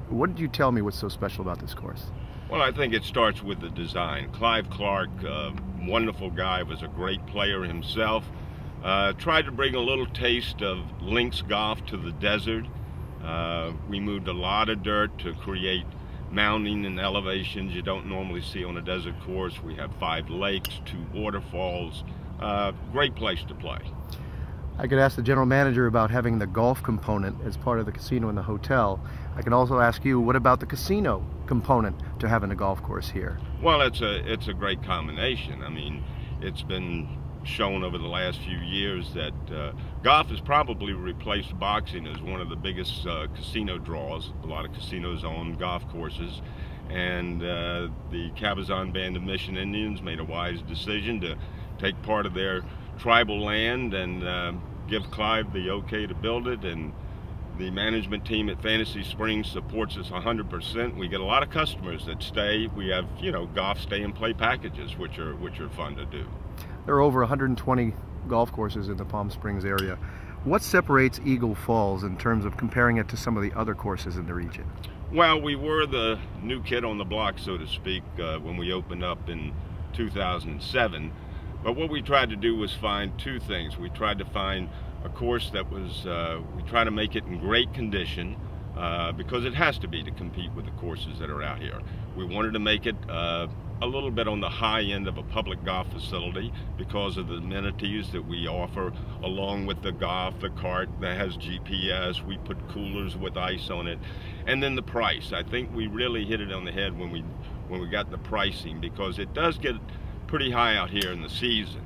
What did you tell me what's so special about this course? Well, I think it starts with the design. Clive Clark, wonderful guy, was a great player himself. Tried to bring a little taste of links golf to the desert. We moved a lot of dirt to create mounting and elevations you don't normally see on a desert course. We have 5 lakes, 2 waterfalls. Great place to play. I could ask the general manager about having the golf component as part of the casino and the hotel. I can also ask you, what about the casino component to having a golf course here? Well, it's a great combination. I mean, it's been shown over the last few years that golf has probably replaced boxing as one of the biggest casino draws. A lot of casinos own golf courses, and the Cabazon Band of Mission Indians made a wise decision to take part of their tribal land and give Clive the okay to build it, and the management team at Fantasy Springs supports us 100%. We get a lot of customers that stay. We have, golf stay and play packages, which are fun to do. There are over 120 golf courses in the Palm Springs area. What separates Eagle Falls in terms of comparing it to some of the other courses in the region? Well, we were the new kid on the block, so to speak, when we opened up in 2007. But what we tried to do was find 2 things. We tried to find a course that was, we try to make it in great condition, because it has to be to compete with the courses that are out here. We wanted to make it a little bit on the high end of a public golf facility because of the amenities that we offer, along with the golf, the cart that has GPS. We put coolers with ice on it, and then the price. I think we really hit it on the head when we got the pricing, because it does get pretty high out here in the season.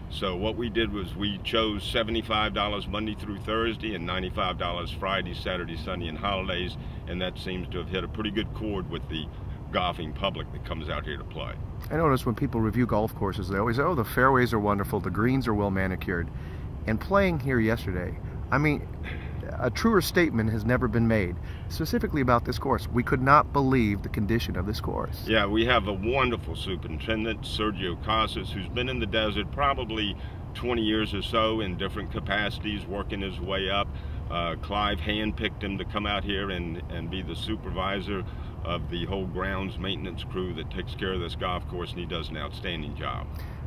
So what we did was we chose $75 Monday through Thursday and $95 Friday, Saturday, Sunday, and holidays, and that seems to have hit a pretty good chord with the golfing public that comes out here to play. I notice when people review golf courses, they always say, oh, the fairways are wonderful, the greens are well manicured. And playing here yesterday, I mean, a truer statement has never been made, specifically about this course. We could not believe the condition of this course. Yeah, we have a wonderful superintendent, Sergio Casas, who's been in the desert probably 20 years or so in different capacities, working his way up. Clive handpicked him to come out here and be the supervisor of the whole grounds maintenance crew that takes care of this golf course, and he does an outstanding job.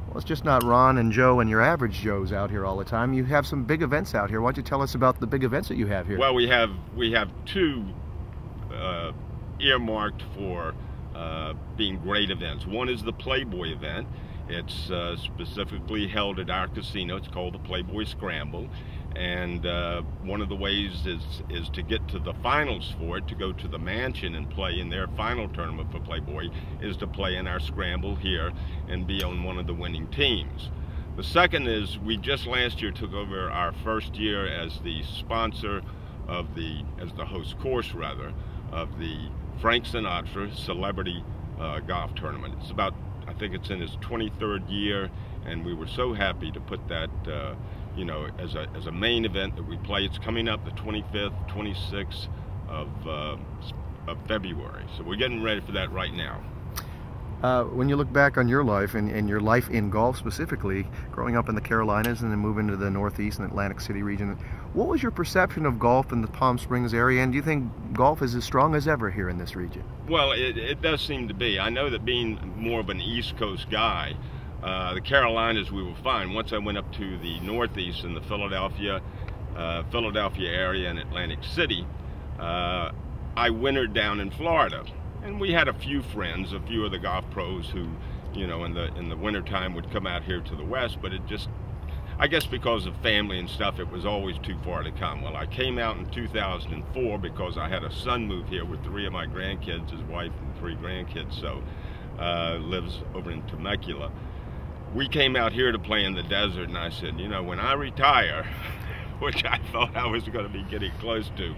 Well, it's just not Ron and Joe and your average Joes out here all the time. You have some big events out here. Why don't you tell us about the big events that you have here? Well, we have 2 earmarked for being great events. One is the Playboy event. It's specifically held at our casino. It's called the Playboy Scramble, and one of the ways is to get to the finals for it, to go to the Mansion and play in their final tournament for Playboy, is to play in our Scramble here and be on one of the winning teams. The second is we just last year took over our first year as the sponsor of as the host course rather, of the Frank Sinatra Celebrity Golf Tournament. It's about, I think it's in its 23rd year, and we were so happy to put that as a main event that we play. It's coming up the 25th, 26th of February. So we're getting ready for that right now. When you look back on your life and your life in golf specifically, growing up in the Carolinas and then moving to the Northeast and Atlantic City region, what was your perception of golf in the Palm Springs area, and do you think golf is as strong as ever here in this region? Well, it does seem to be. I know that being more of an East Coast guy, the Carolinas we were fine. Once I went up to the Northeast in the Philadelphia area and Atlantic City, I wintered down in Florida. And we had a few friends, a few of the golf pros who, in the wintertime would come out here to the West, but it just, I guess because of family and stuff, it was always too far to come. Well, I came out in 2004 because I had a son move here with 3 of my grandkids, his wife and 3 grandkids, so lives over in Temecula. We came out here to play in the desert, and I said, when I retire, which I thought I was going to be getting close to,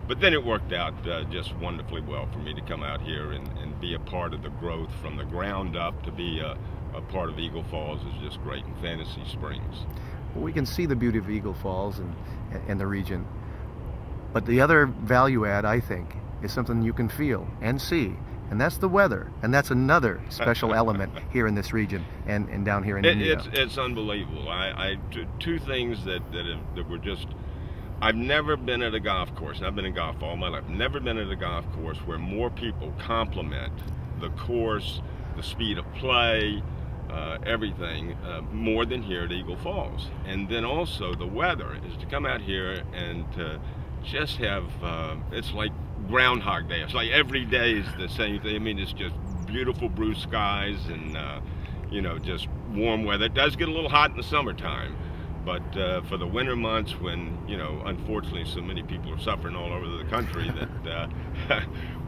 but then it worked out just wonderfully well for me to come out here and be a part of the growth from the ground up. To be a part of Eagle Falls is just great in Fantasy Springs. Well, we can see the beauty of Eagle Falls and the region, but the other value add, I think, is something you can feel and see, and that's the weather, and that's another special element here in this region and down here in Indio. It's unbelievable. 2 things that were just I've never been at a golf course, and I've been in golf all my life, never been at a golf course where more people compliment the course, the speed of play, everything, more than here at Eagle Falls. And then also the weather is to come out here and to just have, it's like Groundhog Day. It's like every day is the same thing. I mean, it's just beautiful blue skies and, you know, just warm weather. It does get a little hot in the summertime, but for the winter months when, you know, unfortunately so many people are suffering all over the country that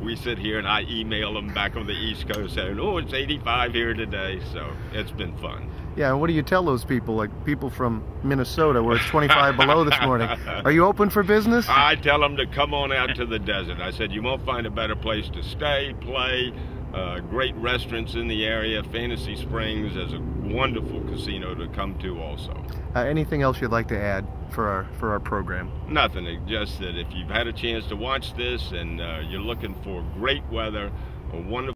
we sit here and I email them back on the East Coast saying, oh, it's 85 here today. So it's been fun. Yeah, and what do you tell those people, like people from Minnesota where it's 25 below this morning? Are you open for business? I tell them to come on out to the desert. I said, you won't find a better place to stay, play, great restaurants in the area. Fantasy Springs is a wonderful casino to come to also. Anything else you'd like to add for our program? Nothing, just that if you've had a chance to watch this and you're looking for great weather, a wonderful